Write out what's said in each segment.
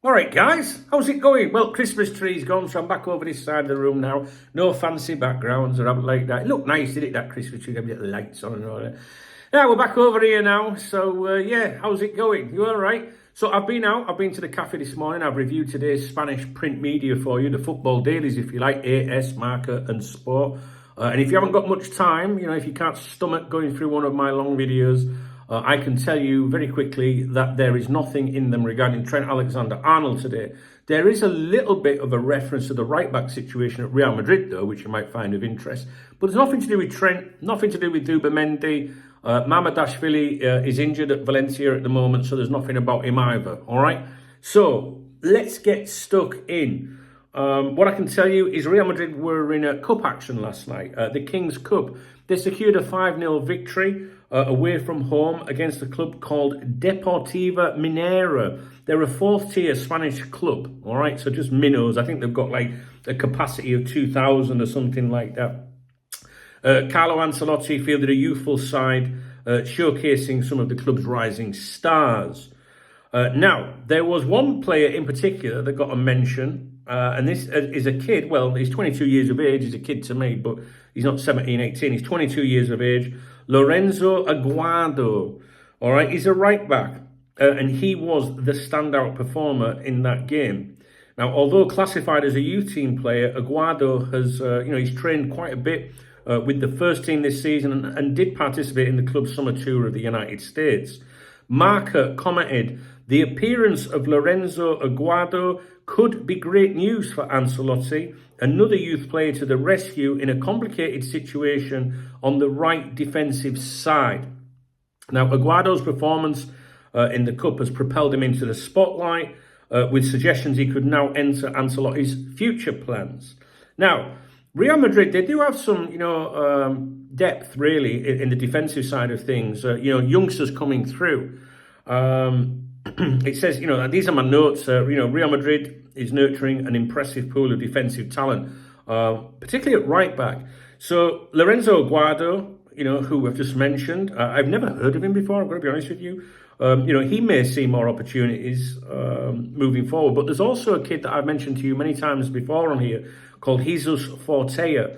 All right, guys, how's it going? Well, Christmas tree's gone, so I'm back over this side of the room now. No fancy backgrounds or anything like that. It looked nice, did it, that Christmas tree? Got the lights on and all that. Yeah, we're back over here now. So, yeah, how's it going? You all right? So I've been out. I've been to the cafe this morning. I've reviewed today's Spanish print media for you, the football dailies, if you like, AS, Marca and Sport. And if you haven't got much time, if you can't stomach going through one of my long videos, I can tell you very quickly that there is nothing in them regarding Trent Alexander-Arnold today. There is a little bit of a reference to the right-back situation at Real Madrid, though, which you might find of interest. But there's nothing to do with Trent, nothing to do with Dubamendi. Mamardashvili is injured at Valencia at the moment, so there's nothing about him either, all right? So let's get stuck in. What I can tell you is Real Madrid were in a cup action last night, the King's Cup. They secured a 5-0 victory away from home against a club called Deportiva Minera. They're a fourth-tier Spanish club, all right? So just minnows. I think they've got like a capacity of 2,000 or something like that. Carlo Ancelotti fielded a youthful side, showcasing some of the club's rising stars. Now, there was one player in particular that got a mention, and this is a kid. Well, he's 22 years of age. He's a kid to me, but he's not 17, 18. He's 22 years of age. Lorenzo Aguado. All right, he's a right back, and he was the standout performer in that game. Now, although classified as a youth team player, Aguado has, he's trained quite a bit with the first team this season and did participate in the club's summer tour of the United States. Marca commented, "The appearance of Lorenzo Aguado could be great news for Ancelotti, another youth player to the rescue in a complicated situation on the right defensive side." Now, Aguado's performance in the Cup has propelled him into the spotlight, with suggestions he could now enter Ancelotti's future plans. Now, Real Madrid, they do have some, depth really in the defensive side of things. Youngsters coming through. It says, these are my notes. Real Madrid is nurturing an impressive pool of defensive talent, particularly at right back. So Lorenzo Aguado, who I've just mentioned, I've never heard of him before. I'm going to be honest with you. He may see more opportunities moving forward. But there's also a kid that I've mentioned to you many times before on here called Jesus Fortea.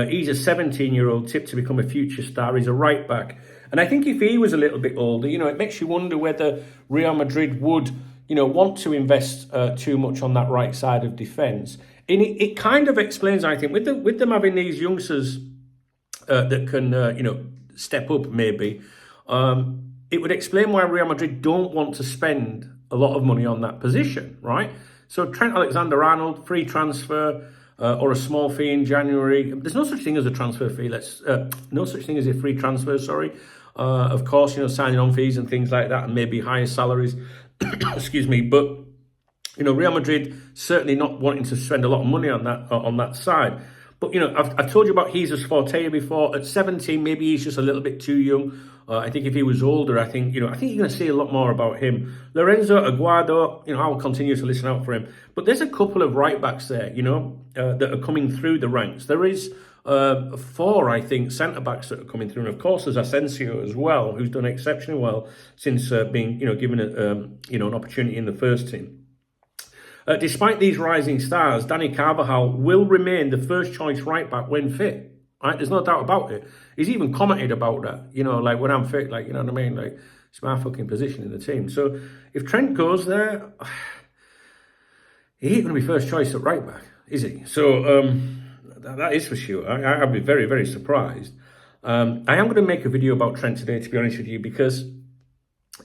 He's a 17-year-old tipped to become a future star. He's a right back. And I think if he was a little bit older, it makes you wonder whether Real Madrid would, want to invest too much on that right side of defence. And it kind of explains, I think, with them having these youngsters that can, step up maybe, it would explain why Real Madrid don't want to spend a lot of money on that position, right? So Trent Alexander-Arnold, free transfer, or a small fee in January. There's no such thing as a transfer fee. No such thing as a free transfer, sorry. Of course, signing on fees and things like that, and maybe higher salaries. Excuse me, but Real Madrid certainly not wanting to spend a lot of money on that side. But I've told you about Jesus Fortea before. At 17, maybe he's just a little bit too young. I think if he was older, I think you're going to see a lot more about him. Lorenzo Aguado, I'll continue to listen out for him. But there's a couple of right backs there, that are coming through the ranks. There is 4, I think, centre backs that are coming through, and of course there's Asensio as well, who's done exceptionally well since being, given an opportunity in the first team. Despite these rising stars, Dani Carvajal will remain the first choice right back when fit. Right? There's no doubt about it. He's even commented about that. When I'm fit, you know what I mean? It's my fucking position in the team. So if Trent goes there, he ain't going to be first choice at right back, is he? So that is for sure. I'd be very, very surprised. I am going to make a video about Trent today, to be honest with you, because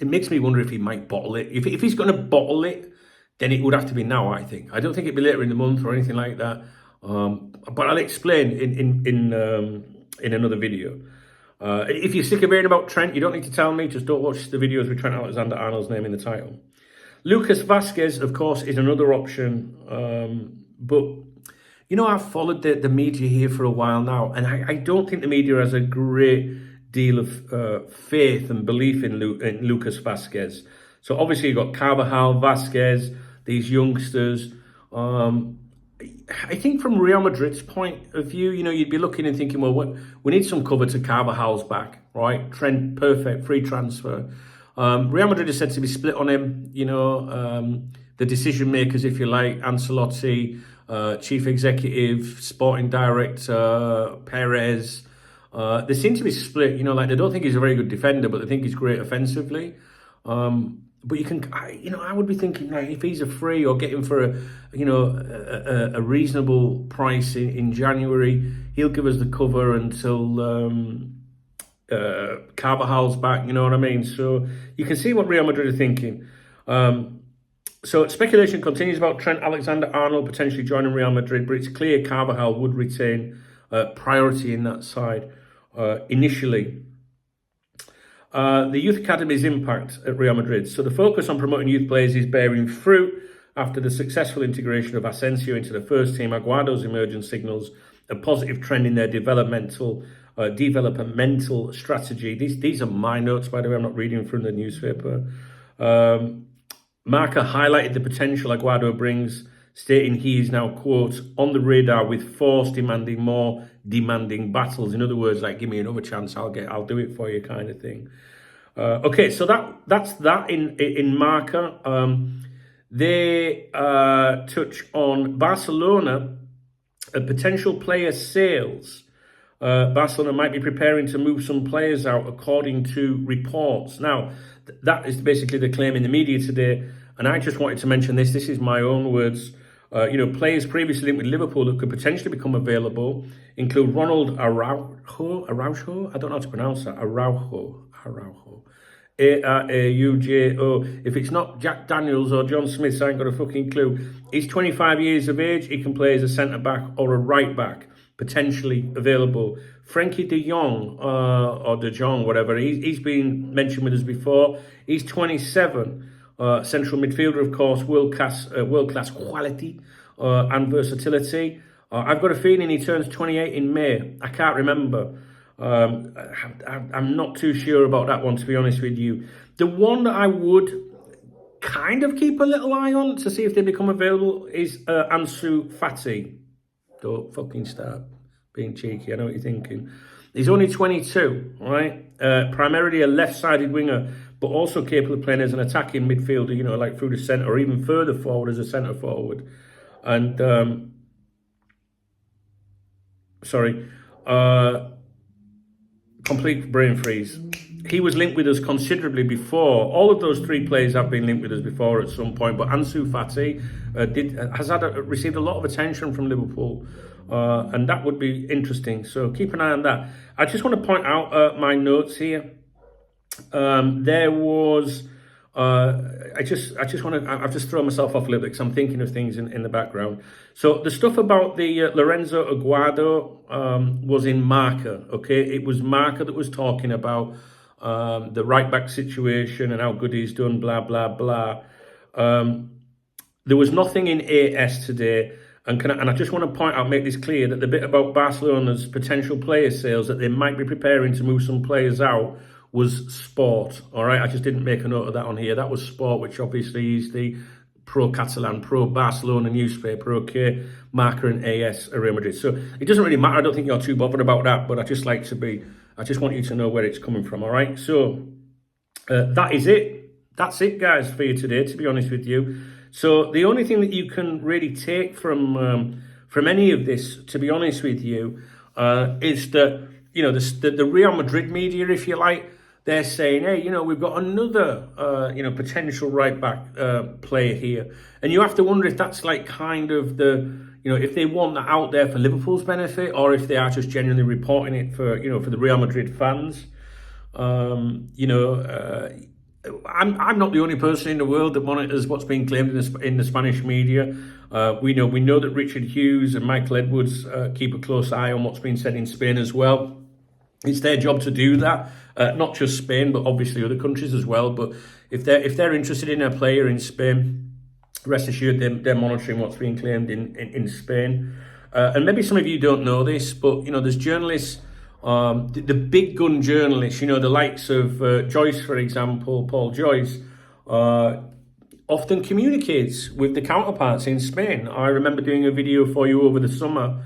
it makes me wonder if he might bottle it. If he's going to bottle it, then it would have to be now, I think. I don't think it'd be later in the month or anything like that. But I'll explain in another video. If you're sick of hearing about Trent, you don't need to tell me. Just don't watch the videos with Trent Alexander-Arnold's name in the title. Lucas Vazquez, of course, is another option. But, I've followed the media here for a while now, and I don't think the media has a great deal of faith and belief in Lucas Vazquez. So obviously you've got Carvajal, Vazquez, these youngsters. I think from Real Madrid's point of view, you'd be looking and thinking, well, we need some cover to Carvajal's back, right? Trent, perfect, free transfer. Real Madrid is said to be split on him, the decision makers, if you like, Ancelotti, chief executive, sporting director, Perez. They seem to be split. Like they don't think he's a very good defender, but they think he's great offensively. But I would be thinking, like, if he's a free or get him for a reasonable price in January, he'll give us the cover until Carvajal's back. You know what I mean? So you can see what Real Madrid are thinking. So speculation continues about Trent Alexander-Arnold potentially joining Real Madrid, but it's clear Carvajal would retain priority in that side initially. The Youth Academy's impact at Real Madrid. So the focus on promoting youth players is bearing fruit after the successful integration of Asensio into the first team. Aguado's emergence signals a positive trend in their developmental strategy. These are my notes, by the way. I'm not reading from the newspaper. Marca highlighted the potential Aguado brings, stating he is now, quote, on the radar with force demanding more demanding battles. In other words, like, give me another chance, I'll do it for you, kind of thing. Okay, so that's that in Marca. They touch on Barcelona, potential player sales. Barcelona might be preparing to move some players out, according to reports. Now, that is basically the claim in the media today, and I just wanted to mention this. This is my own words. Players previously linked with Liverpool that could potentially become available include Ronald Araujo. I don't know how to pronounce that. Araujo. Araujo. If it's not Jack Daniels or John Smith, I ain't got a fucking clue. He's 25 years of age. He can play as a centre-back or a right-back, potentially available. Frankie de Jong, or de Jong, whatever, he's been mentioned with us before. He's 27. Central midfielder, of course, world-class quality and versatility. I've got a feeling he turns 28 in May. I can't remember. I'm not too sure about that one, to be honest with you. The one that I would kind of keep a little eye on to see if they become available is Ansu Fati. Don't fucking start being cheeky, I know what you're thinking. He's only 22, right? Primarily a left-sided winger, but also capable of playing as an attacking midfielder, like through the centre or even further forward as a centre forward. And, complete brain freeze. He was linked with us considerably before. All of those three players have been linked with us before at some point, but Ansu Fati has received a lot of attention from Liverpool, and that would be interesting. So keep an eye on that. I just want to point out my notes here. There was, I've just thrown myself off a little bit because I'm thinking of things in the background. So the stuff about the Lorenzo Aguado was in Marca, okay? It was Marca that was talking about the right-back situation and how good he's done, blah, blah, blah. There was nothing in AS today. And I just want to point out, make this clear, that the bit about Barcelona's potential player sales, that they might be preparing to move some players out, was Sport, all right? I just didn't make a note of that on here. That was Sport, which obviously is the pro-Catalan, pro-Barcelona newspaper, okay? Marca and AS are Real Madrid. So it doesn't really matter. I don't think you're too bothered about that, but I just want you to know where it's coming from, all right? So that is it. That's it, guys, for you today, to be honest with you. So the only thing that you can really take from any of this, to be honest with you, is that, the Real Madrid media, if you like, they're saying, hey, we've got another, potential right-back player here. And you have to wonder if that's like kind of if they want that out there for Liverpool's benefit, or if they are just genuinely reporting it for the Real Madrid fans. I'm not the only person in the world that monitors what's being claimed in the Spanish media. We know that Richard Hughes and Michael Edwards keep a close eye on what's being said in Spain as well. It's their job to do that, not just Spain, but obviously other countries as well. But if they're interested in a player in Spain, rest assured they're monitoring what's being claimed in Spain. And maybe some of you don't know this, but there's journalists, the big gun journalists, the likes of Joyce, for example, Paul Joyce, often communicates with the counterparts in Spain. I remember doing a video for you over the summer,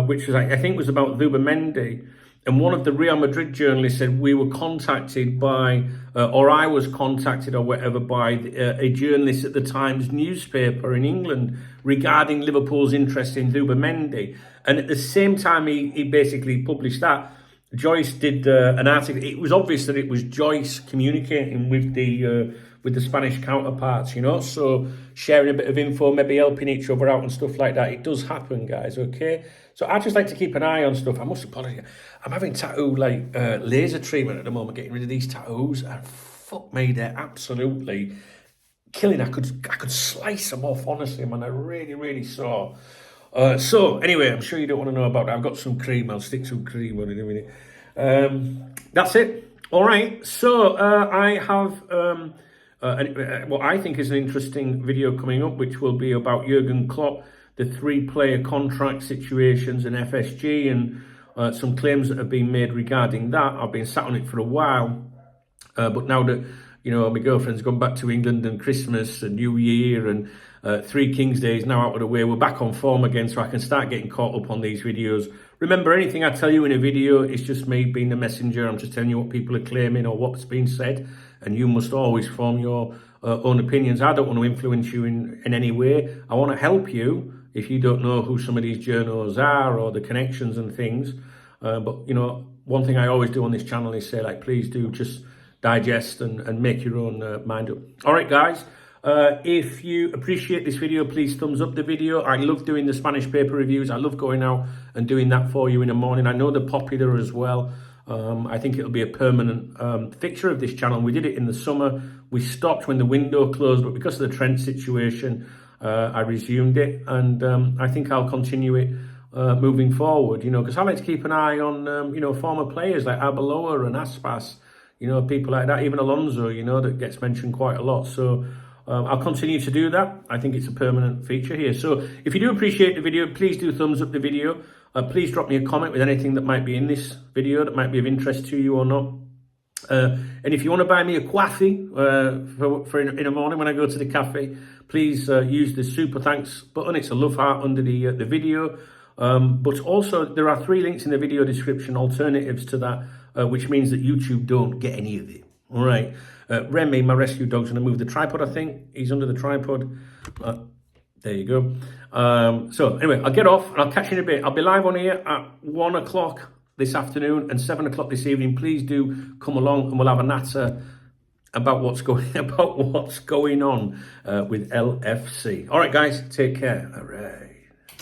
which was, I think, was about Zubimendi. And one of the Real Madrid journalists said we were contacted by, or I was contacted or whatever by a journalist at the Times newspaper in England regarding Liverpool's interest in Zubimendi. And at the same time he basically published that, Joyce did an article. It was obvious that it was Joyce communicating with the Spanish counterparts, you know, so sharing a bit of info, maybe helping each other out and stuff like that. It does happen, guys, okay? So I just like to keep an eye on stuff. I must apologize. I'm having tattoo, like, laser treatment at the moment, getting rid of these tattoos. And fuck me, they're absolutely killing. I could slice them off, honestly, man. They're really, really sore. So anyway, I'm sure you don't want to know about that. I've got some cream. I'll stick some cream on it in a minute. That's it. All right. So I have what I think is an interesting video coming up, which will be about Jurgen Klopp, the 3-player contract situations and FSG, and some claims that have been made regarding that. I've been sat on it for a while, but now that, you know, my girlfriend's gone back to England and Christmas and New Year and 3 Kings Days now out of the way, we're back on form again, so I can start getting caught up on these videos. Remember, anything I tell you in a video is just me being the messenger. I'm just telling you what people are claiming or what's been said, and you must always form your own opinions. I don't want to influence you in any way. I want to help you if you don't know who some of these journos are or the connections and things. But, you know, one thing I always do on this channel is say, like, please do just digest and make your own mind up. All right, guys. If you appreciate this video, please thumbs up the video. I love doing the Spanish paper reviews. I love going out and doing that for you in the morning. I know they're popular as well. I think it'll be a permanent fixture of this channel. We did it in the summer. We stopped when the window closed, but because of the Trent situation, I resumed it, and I think I'll continue it moving forward, you know, because I like to keep an eye on, you know, former players like Arbeloa and Aspas, you know, people like that, even Alonso, you know, that gets mentioned quite a lot. So I'll continue to do that. I think it's a permanent feature here. So if you do appreciate the video, please do thumbs up the video. Please drop me a comment with anything that might be in this video that might be of interest to you or not. And if you want to buy me a coffee for in the morning when I go to the cafe, please use the super thanks button. It's a love heart under the video. But also there are 3 links in the video description, alternatives to that, which means that YouTube don't get any of it. All right. Remy, my rescue dog's going to move the tripod, I think. He's under the tripod. There you go. So anyway, I'll get off and I'll catch you in a bit. I'll be live on here at 1 o'clock this afternoon and 7 o'clock this evening. Please do come along and we'll have a natter about what's going on with LFC. All right, guys, take care. All right.